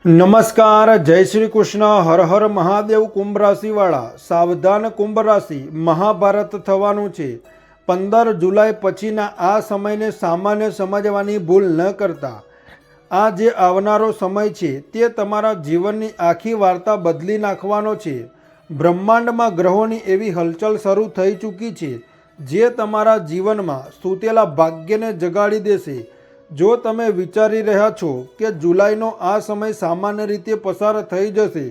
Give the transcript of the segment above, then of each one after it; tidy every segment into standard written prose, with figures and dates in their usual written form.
નમસ્કાર, જય શ્રી કૃષ્ણ, હર હર મહાદેવ. કુંભ રાશિવાળા સાવધાન. કુંભ રાશિ મહાભારત થવાનું છે. 15 જુલાઈ પછીના આ સમયને સામાન્ય સમજવાની ભૂલ ન કરતા. આ જે આવનારો સમય છે તે તમારા જીવનની આખી વાર્તા બદલી નાખવાનો છે. બ્રહ્માંડમાં ગ્રહોની એવી હલચલ શરૂ થઈ ચૂકી છે જે તમારા જીવનમાં સૂતેલા ભાગ્યને જગાડી દેશે. જો તમે વિચારી રહ્યા છો કે જુલાઈનો આ સમય સામાન્ય રીતે પસાર થઈ જશે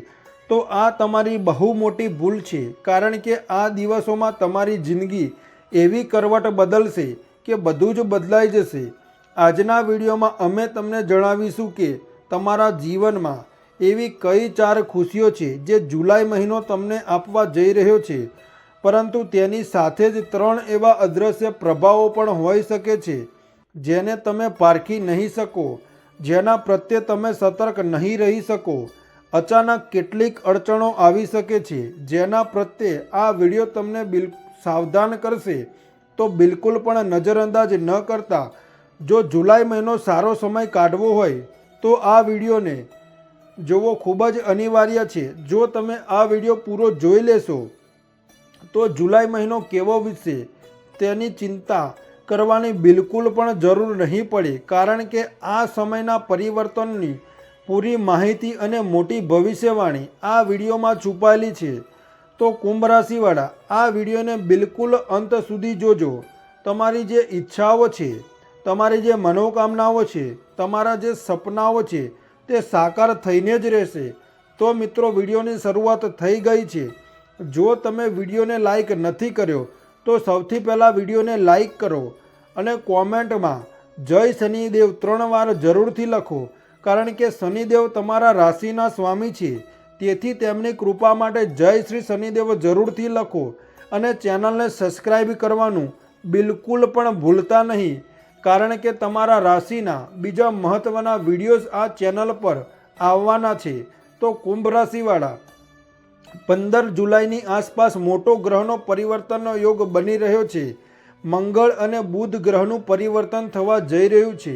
તો આ તમારી બહુ મોટી ભૂલ છે, કારણ કે આ દિવસોમાં તમારી જિંદગી એવી કરવટ બદલશે કે બધું જ બદલાઈ જશે. આજના વિડીયોમાં અમે તમને જણાવીશું કે તમારા જીવનમાં એવી કઈ 4 ખુશીઓ છે જે જુલાઈ મહિનો તમને આપવા જઈ રહ્યો છે, પરંતુ તેની સાથે જ 3 એવા અદૃશ્ય પ્રભાવો પણ હોઈ શકે છે જેને તમે પારખી નહીં શકો, જેના પ્રત્યે તમે સતર્ક નહીં રહી શકો. અચાનક કેટલીક અડચણો આવી શકે છે જેના પ્રત્યે આ વિડીયો તમને સાવધાન કરશે, તો બિલકુલ પણ નજરઅંદાજ ન કરતા. જો જુલાઈ મહિનો સારો સમય કાઢવો હોય તો આ વિડીયોને જોવો ખૂબ જ અનિવાર્ય છે. જો તમે આ વિડીયો પૂરો જોઈ લેશો તો જુલાઈ મહિનો કેવો વીતશે તેની ચિંતા કરવાની બિલકુલ પણ જરૂર નહીં પડે, કારણ કે આ સમયના પરિવર્તનની પૂરી માહિતી અને મોટી ભવિષ્યવાણી આ વિડીયોમાં છુપાયેલી છે. તો કુંભ રાશિવાળા આ વિડીયોને બિલકુલ અંત સુધી જોજો. તમારી જે ઈચ્છાઓ છે, તમારી જે મનોકામનાઓ છે, તમારા જે સપનાઓ છે તે સાકાર થઈને જ રહેશે. તો મિત્રો, વિડીયોની શરૂઆત થઈ ગઈ છે. જો તમે વિડીયોને લાઈક નથી કર્યો તો સૌથી પહેલાં વિડીયોને લાઈક કરો અને કોમેન્ટમાં જય શનિદેવ 3 વાર જરૂરથી લખો, કારણ કે શનિદેવ તમારા રાશિના સ્વામી છે. તેથી તેમની કૃપા માટે જય શ્રી શનિદેવ જરૂરથી લખો અને ચેનલને સબસ્ક્રાઈબ કરવાનું બિલકુલ પણ ભૂલતા નહીં, કારણ કે તમારા રાશિના બીજા મહત્ત્વના વિડીયોઝ આ ચેનલ પર આવવાના છે. તો કુંભ રાશિવાળા 15 જુલાઈની આસપાસ મોટો ગ્રહનો પરિવર્તનનો યોગ બની રહ્યો છે. મંગળ અને બુધ ગ્રહનું પરિવર્તન થવા જઈ રહ્યું છે.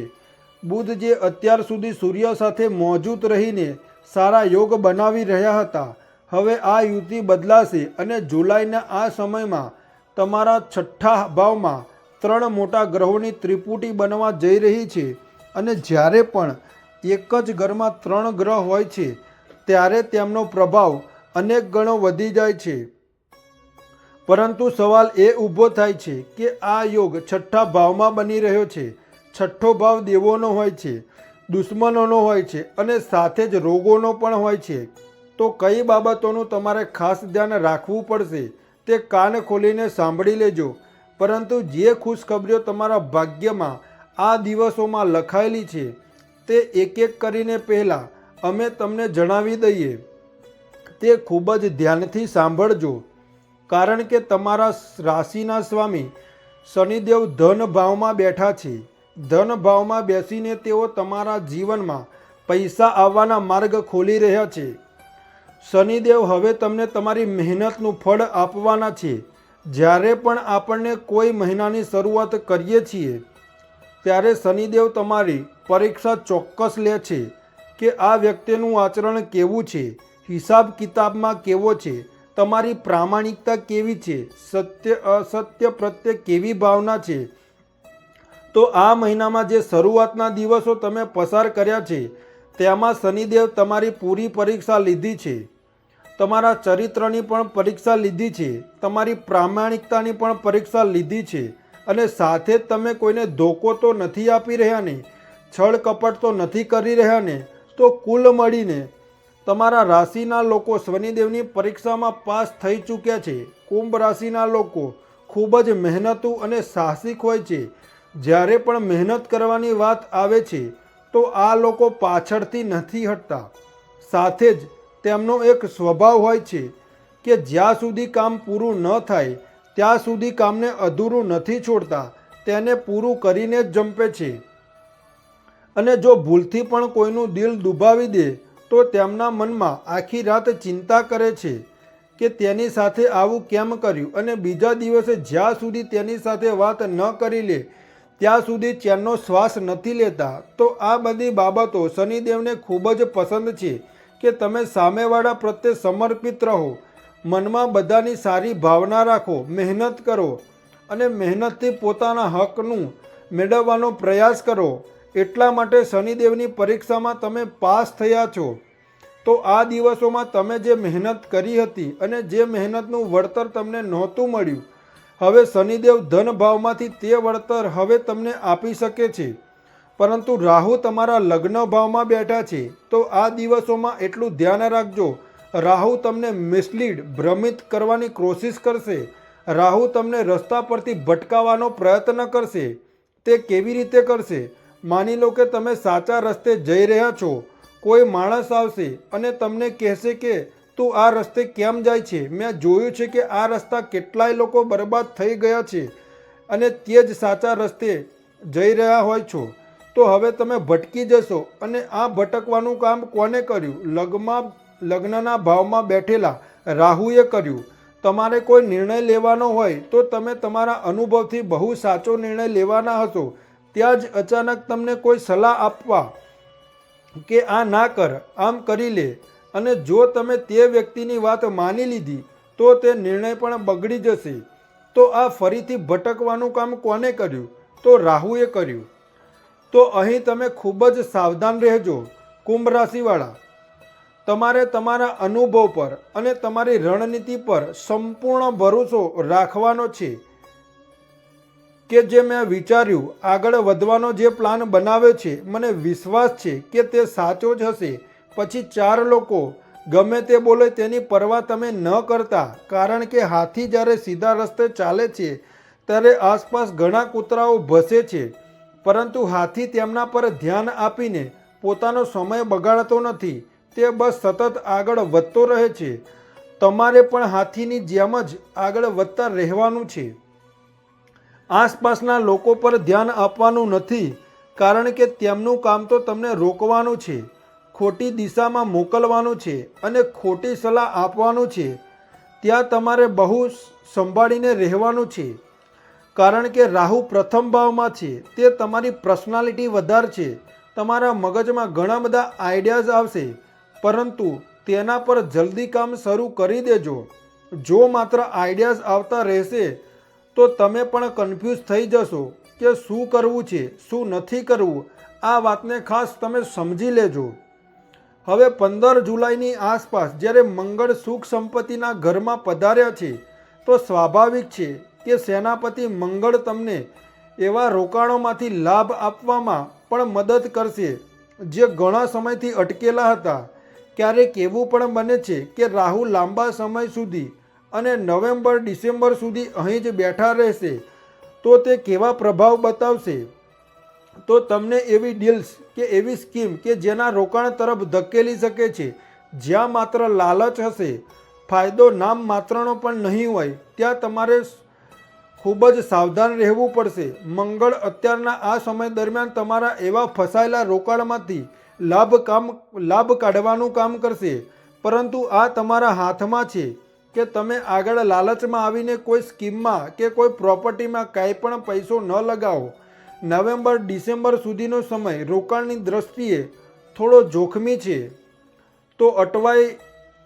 બુધ જે અત્યાર સુધી સૂર્ય સાથે મોજૂદ રહીને સારા યોગ બનાવી રહ્યા હતા, હવે આ યુતિ બદલાશે અને જુલાઈના આ સમયમાં તમારા 6થા ભાવમાં 3 મોટા ગ્રહોની ત્રિપુટી બનવા જઈ રહી છે. અને જ્યારે પણ એક જ ઘરમાં 3 ગ્રહ હોય છે ત્યારે તેમનો પ્રભાવ અનેક ગણો વધી જાય છે. પરંતુ સવાલ એ ઊભો થાય છે કે આ યોગ 6થા ભાવમાં બની રહ્યો છે. 6થો ભાવ દેવોનો હોય છે, દુશ્મનોનો હોય છે અને સાથે જ રોગોનો પણ હોય છે. તો કઈ બાબતોનું તમારે ખાસ ધ્યાન રાખવું પડશે તે કાન ખોલીને સાંભળી લેજો. પરંતુ જે ખુશખબરીઓ તમારા ભાગ્યમાં આ દિવસોમાં લખાયેલી છે તે એક એક કરીને પહેલાં અમે તમને જણાવી દઈએ. તે ખૂબ જ ધ્યાનથી સાંભળજો, કારણ કે તમારા રાશિના સ્વામી શનિદેવ ધન ભાવમાં બેઠા છે. ધન ભાવમાં બેસીને તેઓ તમારા જીવનમાં પૈસા આવવાના માર્ગ ખોલી રહ્યા છે. શનિદેવ હવે તમને તમારી મહેનતનું ફળ આપવાના છે. જ્યારે પણ આપણને કોઈ મહિનાની શરૂઆત કરીએ છીએ ત્યારે શનિદેવ તમારી પરીક્ષા ચોક્કસ લે છે કે આ વ્યક્તિનું આચરણ કેવું છે, હિસાબ કિતાબમાં કેવો છે, તમારી પ્રામાણિકતા કેવી છે, સત્ય અસત્ય પ્રત્યે કેવી ભાવના છે. તો આ મહિનામાં જે શરૂઆતના દિવસો તમે પસાર કર્યા છે તેમાં શનિદેવ તમારી પૂરી પરીક્ષા લીધી છે. તમારા ચરિત્રની પણ પરીક્ષા લીધી છે, તમારી પ્રામાણિકતાની પણ પરીક્ષા લીધી છે. અને સાથે જ તમે કોઈને ધોકો તો નથી આપી રહ્યા ને, છળ કપટ તો નથી કરી રહ્યા ને. તો કુલ મળીને તમારા રાશિના લોકો શનિદેવની પરીક્ષામાં પાસ થઈ ચૂક્યા છે. કુંભ રાશિના લોકો ખૂબ જ મહેનતુ અને સાહસિક હોય છે. જ્યારે પણ મહેનત કરવાની વાત આવે છે તો આ લોકો પાછળથી નથી હટતા. સાથે જ તેમનો એક સ્વભાવ હોય છે કે જ્યાં સુધી કામ પૂરું ન થાય ત્યાં સુધી કામને અધૂરું નથી છોડતા, તેને પૂરું કરીને જ જંપે છે. અને જો ભૂલથી પણ કોઈનું દિલ દુભાવી દે તો તેમના મનમાં આખી રાત ચિંતા કરે છે કે તેની સાથે આવું કેમ કર્યું, અને બીજા દિવસે જ્યાં સુધી તેની સાથે વાત ન કરી લે ત્યાં સુધી ચેનનો શ્વાસ નથી લેતા, તો આ બધી બાબતો શનિદેવને ખૂબ જ પસંદ છે કે તમે સામેવાળા પ્રત્યે સમર્પિત રહો, મનમાં બધાની સારી ભાવના રાખો, મહેનત કરો અને મહેનતથી પોતાના હકનું મેળવવાનો પ્રયાસ કરો. એટલા માટે શનિદેવની પરીક્ષામાં તમે પાસ થયા છો. તો આ દિવસોમાં તમે જે મહેનત કરી હતી અને જે મહેનતનું વળતર તમને નહોતું મળ્યું, હવે શનિદેવ ધન ભાવમાંથી તે વળતર હવે તમને આપી શકે છે. પરંતુ રાહુ તમારા લગ્ન ભાવમાં બેઠા છે, તો આ દિવસોમાં એટલું ધ્યાન રાખજો, રાહુ તમને મિસલીડ ભ્રમિત કરવાની કોશિશ કરશે. રાહુ તમને રસ્તા પરથી ભટકાવવાનો પ્રયત્ન કરશે. તે કેવી રીતે કરશે? માની લો કે તમે સાચા રસ્તે જઈ રહ્યા છો, કોઈ માણસ આવશે અને તમને કહેશે કે તું આ રસ્તે કેમ જાય છે? મેં જોયું છે કે આ રસ્તા કેટલાય લોકો બરબાદ થઈ ગયા છે અને તે જ સાચા રસ્તે જઈ રહ્યા હોય છો. તો હવે તમે ભટકી જશો અને આ ભટકવાનું કામ કોને કર્યું? લગ્નના ભાવમાં બેઠેલા રાહુએ કર્યું. તમારે કોઈ નિર્ણય લેવાનો હોય તો તમે તમારા અનુભવથી બહુ સાચો નિર્ણય લેવાના હશો. ત્યાં જ અચાનક તમને કોઈ સલાહ આપવા કે આ ના કર, આમ કરી લે, અને જો તમે તે વ્યક્તિની વાત માની લીધી તો તે નિર્ણય પણ બગડી જશે. તો આ ફરીથી ભટકવાનું કામ કોને કર્યું? તો રાહુએ કર્યું. તો અહીં તમે ખૂબ જ સાવધાન રહેજો કુંભ રાશિવાળા. તમારે તમારા અનુભવ પર અને તમારી રણનીતિ પર સંપૂર્ણ ભરોસો રાખવાનો છે કે જે મેં વિચાર્યું, આગળ વધવાનો જે પ્લાન બનાવ્યો છે, મને વિશ્વાસ છે કે તે સાચો જ હશે. પછી 4 લોકો ગમે તે બોલે તેની પરવા તમે ન કરતા, કારણ કે હાથી જ્યારે સીધા રસ્તે ચાલે છે ત્યારે આસપાસ ઘણા કૂતરાઓ ભસે છે, પરંતુ હાથી તેમના પર ધ્યાન આપીને પોતાનો સમય બગાડતો નથી. તે બસ સતત આગળ વધતો રહે છે. તમારે પણ હાથીની જેમ જ આગળ વધતા રહેવાનું છે. આસપાસના લોકો પર ધ્યાન આપવાનું નથી, કારણ કે તેમનું કામ તો તમને રોકવાનું છે, ખોટી દિશામાં મોકલવાનું છે અને ખોટી સલાહ આપવાનું છે. ત્યાં તમારે બહુ સંભાળીને રહેવાનું છે, કારણ કે રાહુ પ્રથમ ભાવમાં છે. તે તમારી પર્સનાલિટી વધારશે. તમારા મગજમાં ઘણા બધા આઈડિયાઝ આવશે, પરંતુ તેના પર જલ્દી કામ શરૂ કરી દેજો. જો માત્ર આઈડિયાઝ આવતા રહેશે તો તમે પણ કન્ફ્યુઝ થઈ જશો કે શું કરવું છે, શું નથી કરવું. આ વાતને ખાસ તમે સમજી લેજો. હવે 15 જુલાઈની આસપાસ જ્યારે મંગળ સુખ સંપત્તિના ઘરમાં પધાર્યા છે, તો સ્વાભાવિક છે કે સેનાપતિ મંગળ તમને એવા રોકાણોમાંથી લાભ આપવામાં પણ મદદ કરશે જે ઘણા સમયથી અટકેલા હતા. ક્યારેક એવું પણ બને છે કે રાહુ લાંબા સમય સુધી અને નવેમ્બર ડિસેમ્બર સુધી અહીં જ બેઠા રહેશે. તો તે કેવા પ્રભાવ બતાવશે? તો તમને એવી ડીલ્સ કે એવી સ્કીમ કે જેના રોકાણ તરફ ધકેલી શકે છે, જ્યાં માત્ર લાલચ હશે, ફાયદો નામ માત્રનો પણ નહીં હોય, ત્યાં તમારે ખૂબ જ સાવધાન રહેવું પડશે. મંગળ અત્યારના આ સમય દરમિયાન તમારા એવા ફસાયેલા રોકાણમાંથી લાભ કાઢવાનું કામ કરશે, પરંતુ આ તમારા હાથમાં છે કે તમે આગળ લાલચમાં આવીને કોઈ સ્કીમમાં કે કોઈ પ્રોપર્ટીમાં કાંઈ પણ પૈસો ન લગાવો. નવેમ્બર ડિસેમ્બર સુધીનો સમય રોકાણની દ્રષ્ટિએ થોડો જોખમી છે. તો અટવાઈ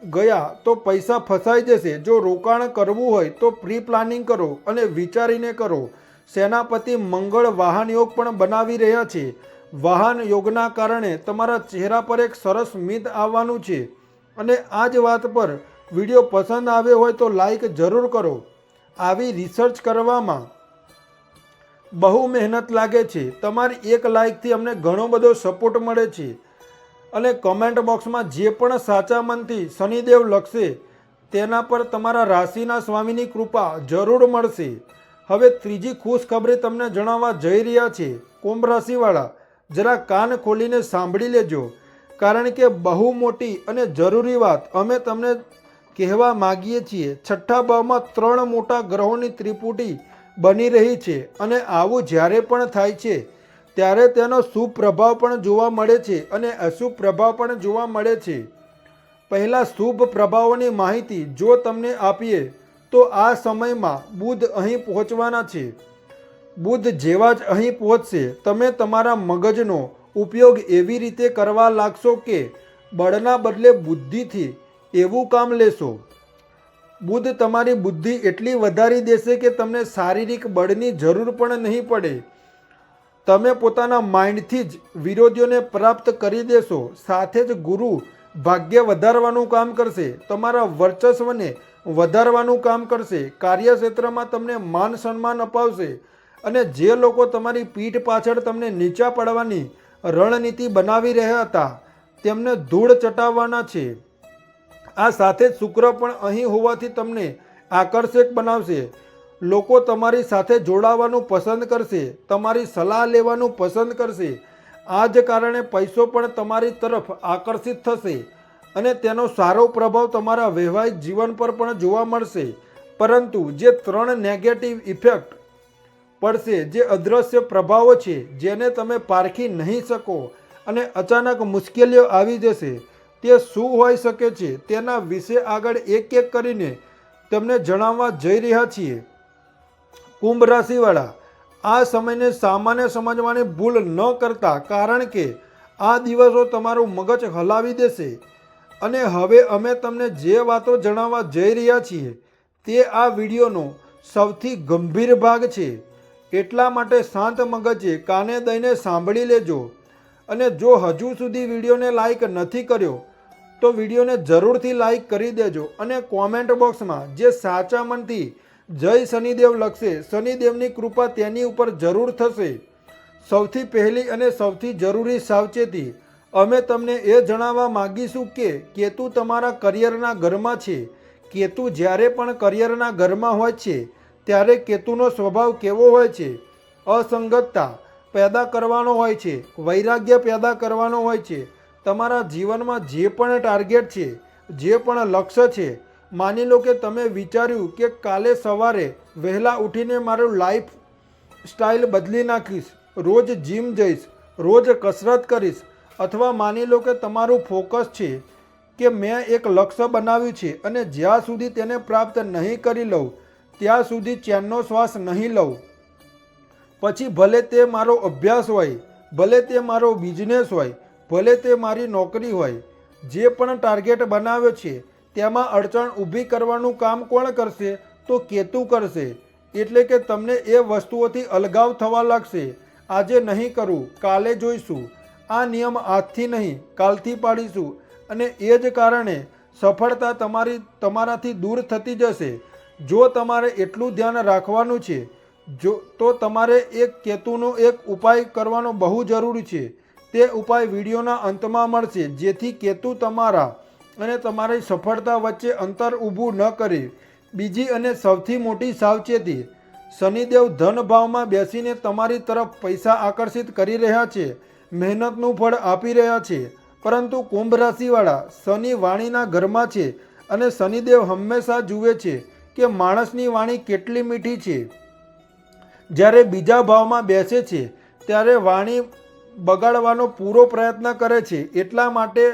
ગયા તો પૈસા ફસાઈ જશે. જો રોકાણ કરવું હોય તો પ્રી પ્લાનિંગ કરો અને વિચારીને કરો. સેનાપતિ મંગળ વાહન યોગ પણ બનાવી રહ્યા છે. વાહન યોગના કારણે તમારા ચહેરા પર એક સરસ સ્મિત આવવાનું છે. અને આ જ વાત પર વિડીયો પસંદ આવ્યો હોય તો લાઈક જરૂર કરો. આવી રિસર્ચ કરવામાં બહુ મહેનત લાગે છે. તમારી એક લાઈકથી અમને ઘણો બધો સપોર્ટ મળે છે. અને કમેન્ટ બોક્સમાં જે પણ સાચા મનથી શનિદેવ લખશે તેના પર તમારા રાશિના સ્વામીની કૃપા જરૂર મળશે. હવે ત્રીજી ખુશખબરી તમને જણાવવા જઈ રહ્યા છે. કુંભ રાશિવાળા, જરા કાન ખોલીને સાંભળી લેજો, કારણ કે બહુ મોટી અને જરૂરી વાત અમે તમને કહેવા માગીએ છીએ. 6થા ભાવમાં 3 મોટા ગ્રહોની ત્રિપુટી બની રહી છે, અને આવું જ્યારે પણ થાય છે ત્યારે તેનો શુભ પ્રભાવ પણ જોવા મળે છે અને અશુભ પ્રભાવ પણ જોવા મળે છે. પહેલાં શુભ પ્રભાવોની માહિતી જો તમને આપીએ તો આ સમયમાં બુધ અહીં પહોંચવાના છે. બુધ જેવા જ અહીં પહોંચશે તમે તમારા મગજનો ઉપયોગ એવી રીતે કરવા લાગશો કે બળના બદલે બુદ્ધિથી એવું કામ લેશો. બુધ તમારી બુદ્ધિ એટલી વધારી દેશે કે તમને શારીરિક બળની જરૂર પણ નહીં પડે. તમે પોતાના માઇન્ડથી જ વિરોધીઓને પ્રાપ્ત કરી દેશો. સાથે જ ગુરુ ભાગ્ય વધારવાનું કામ કરશે, તમારા વર્ચસ્વને વધારવાનું કામ કરશે, કાર્યક્ષેત્રમાં તમને માન સન્માન અપાવશે અને જે લોકો તમારી પીઠ પાછળ તમને નીચા પડવાની રણનીતિ બનાવી રહ્યા હતા તેમને ધૂળ ચટાવવાના છે. આ સાથે જ શુક્ર પણ અહીં હોવાથી તમને આકર્ષક બનાવશે. લોકો તમારી સાથે જોડાવાનું પસંદ કરશે, તમારી સલાહ લેવાનું પસંદ કરશે. આ જ કારણે પૈસો પણ તમારી તરફ આકર્ષિત થશે અને તેનો સારો પ્રભાવ તમારા વૈવાહિક જીવન પર પણ જોવા મળશે. પરંતુ જે 3 નેગેટિવ ઇફેક્ટ પડશે, જે અદૃશ્ય પ્રભાવો છે જેને તમે પારખી નહીં શકો અને અચાનક મુશ્કેલીઓ આવી જશે, તે શું હોઈ શકે છે તેના વિશે આગળ એક એક કરીને તમને જણાવવા જઈ રહ્યા છીએ. કુંભ રાશિવાળા, આ સમયને સામાન્ય સમજવાની ભૂલ ન કરતા, કારણ કે આ દિવસો તમારું મગજ હલાવી દેશે. અને હવે અમે તમને જે વાતો જણાવવા જઈ રહ્યા છીએ તે આ વિડીયોનો સૌથી ગંભીર ભાગ છે. એટલા માટે શાંત મગજે કાને દઈને સાંભળી લેજો. અને જો હજુ સુધી વિડીયોને લાઈક નથી કર્યો તો વિડીયોને જરૂરથી લાઈક કરી દેજો અને કોમેન્ટ બોક્સમાં જે સાચા મનથી જય શનિદેવ લખશે, શનિદેવની કૃપા તેની ઉપર જરૂર થશે. સૌથી પહેલી અને સૌથી જરૂરી સાવચેતી અમે તમને એ જણાવવા માગીશું કે કેતુ તમારા કરિયરના ઘરમાં છે. કેતુ જ્યારે પણ કરિયરના ઘરમાં હોય છે ત્યારે કેતુનો સ્વભાવ કેવો હોય છે? અસંગતતા પેદા કરવાનો હોય છે, વૈરાગ્ય પેદા કરવાનો હોય છે. તમારા જીવનમાં જે પણ ટાર્ગેટ છે, જે પણ લક્ષ્ય છે, માની લો કે તમે વિચાર્યું કે કાલે સવારે વહેલા ઉઠીને મારું લાઈફ સ્ટાઇલ બદલી નાખીશ, રોજ જીમ જઈશ, રોજ કસરત કરીશ, અથવા માની લો કે તમારું ફોકસ છે કે મેં એક લક્ષ્ય બનાવ્યું છે અને જ્યાં સુધી તેને પ્રાપ્ત નહીં કરી લઉં ત્યાં સુધી ચેનનો શ્વાસ નહીં લઉં. પછી ભલે તે મારો અભ્યાસ હોય, ભલે તે મારો બિઝનેસ હોય, ભલે તે મારી નોકરી હોય, જે પણ ટાર્ગેટ બનાવ્યો છે તેમાં અડચણ ઊભી કરવાનું કામ કોણ કરશે? તો કેતુ કરશે. એટલે કે તમને એ વસ્તુઓથી અલગાવ થવા લાગશે. આજે નહીં કરું, કાલે જોઈશું, આ નિયમ આજથી નહીં કાલથી પાડીશું. અને એ જ કારણે સફળતા તમારાથી દૂર થતી જશે. જો તમારે એટલું ધ્યાન રાખવાનું છે તો તમારે એક કેતુનો એક ઉપાય કરવાનો બહુ જરૂરી છે. તે ઉપાય વિડીયોના અંતમાં મળશે, જેથી કેતુ તમારા અને તમારી સફળતા વચ્ચે અંતર ઊભું ન કરે. બીજી અને સૌથી મોટી સાવચેતી, શનિદેવ ધન ભાવમાં બેસીને તમારી તરફ પૈસા આકર્ષિત કરી રહ્યા છે, મહેનતનું ફળ આપી રહ્યા છે. પરંતુ કુંભ રાશિવાળા, શનિ વાણીના ઘરમાં છે અને શનિદેવ હંમેશા જુએ છે કે માણસની વાણી કેટલી મીઠી છે. જ્યારે બીજા ભાવમાં બેસે છે ત્યારે વાણી બગાડવાનો પૂરો પ્રયત્ન કરે છે. એટલા માટે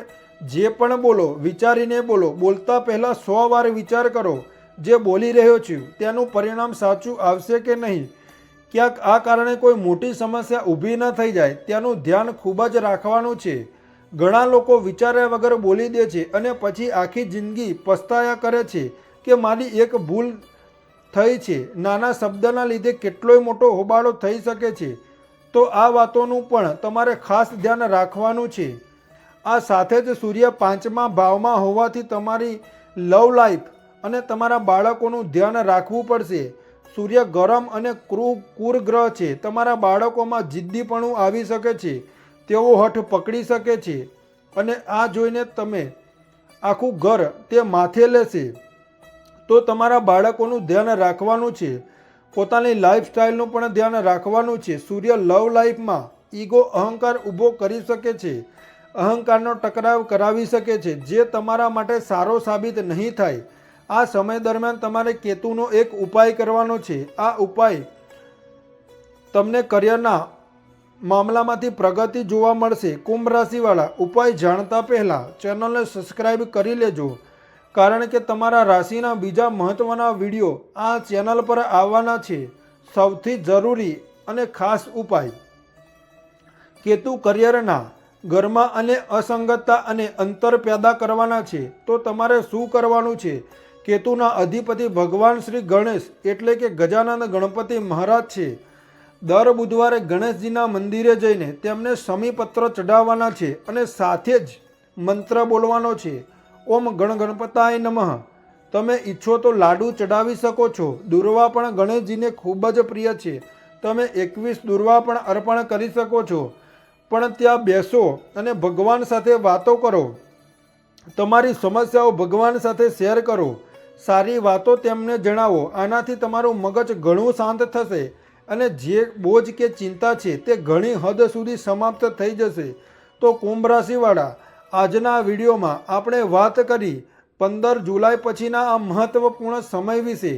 જે પણ બોલો વિચારીને બોલો. બોલતા પહેલાં 100 વાર વિચાર કરો, જે બોલી રહ્યો છું તેનું પરિણામ સાચું આવશે કે નહીં. ક્યાંક આ કારણે કોઈ મોટી સમસ્યા ઊભી ન થઈ જાય તેનું ધ્યાન ખૂબ જ રાખવાનું છે. ઘણા લોકો વિચાર્યા વગર બોલી દે છે અને પછી આખી જિંદગી પસ્તાયા કરે છે કે મારી એક ભૂલ થઈ છે. નાના શબ્દના લીધે કેટલોય મોટો હોબાળો થઈ શકે છે. તો આ વાતોનું પણ તમારે ખાસ ધ્યાન રાખવાનું છે. આ સાથે જ સૂર્ય 5મા ભાવમાં હોવાથી તમારી લવ લાઈફ અને તમારા બાળકોનું ધ્યાન રાખવું પડશે. સૂર્ય ગરમ અને ક્રૂર ગ્રહ છે. તમારા બાળકોમાં જિદ્દીપણું આવી શકે છે, તેઓ હઠ પકડી શકે છે અને આ જોઈને તમે આખું ઘર તે માથે લેશે. તો તમારા બાળકોનું ધ્યાન રાખવાનું છે. પોતાની લાઈફસ્ટાઈલનું પણ ધ્યાન રાખવાનું છે. સૂર્ય લવ લાઈફમાં ઈગો અહંકાર ઊભો કરી શકે છે, અહંકારનો ટકરાવ કરાવી શકે છે, જે તમારા માટે સારો સાબિત નહીં થાય. આ સમય દરમિયાન તમારે કેતુનો એક ઉપાય કરવાનો છે. આ ઉપાય તમને કરિયરના મામલામાંથી પ્રગતિ જોવા મળશે. કુંભ રાશિવાળા, ઉપાય જાણતા પહેલાં ચેનલને સબસ્ક્રાઈબ કરી લેજો, કારણ કે તમારા રાશિના બીજા મહત્ત્વના વિડીયો આ ચેનલ પર આવવાના છે. સૌથી જરૂરી અને ખાસ ઉપાય. કેતુ કરિયરના ઘરમાં અને અસંગતતા અને અંતર પેદા કરવાના છે. તો તમારે શું કરવાનું છે? કેતુના અધિપતિ ભગવાન શ્રી ગણેશ એટલે કે ગજાનંદ ગણપતિ મહારાજ છે. દર બુધવારે ગણેશજીના મંદિરે જઈને તેમને સમીપત્ર ચઢાવવાના છે અને સાથે જ મંત્ર બોલવાનો છે, ઓમ ગણગણપતાય નમઃ. તમે ઈચ્છો તો લાડુ ચઢાવી શકો છો. દુર્વા પણ ગણેશજીને ખૂબ જ પ્રિય છે. તમે 21 દુર્વા પણ અર્પણ કરી શકો છો. પણ ત્યાં બેસો અને ભગવાન સાથે વાતો કરો. તમારી સમસ્યાઓ ભગવાન સાથે શેર કરો. સારી વાતો તેમને જણાવો. આનાથી તમારું મગજ ઘણું શાંત થશે અને જે બોજ કે ચિંતા છે તે ઘણી હદ સુધી સમાપ્ત થઈ જશે. તો કુંભ રાશિવાળા, આજના વિડીયોમાં આપણે વાત કરી 15 જુલાઈ પછીના આ મહત્વપૂર્ણ સમય વિશે.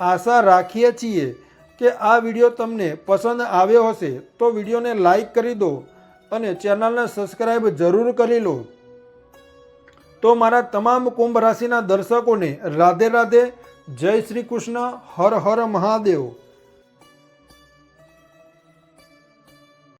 આશા રાખીએ છીએ કે આ વિડીયો તમને પસંદ આવ્યો હશે. તો વિડીયોને લાઈક કરી દો અને ચેનલને સબસ્ક્રાઈબ જરૂર કરી લો. તો મારા તમામ કુંભ રાશિના દર્શકોને રાધે રાધે, જય શ્રી કૃષ્ણ, હર હર મહાદેવ.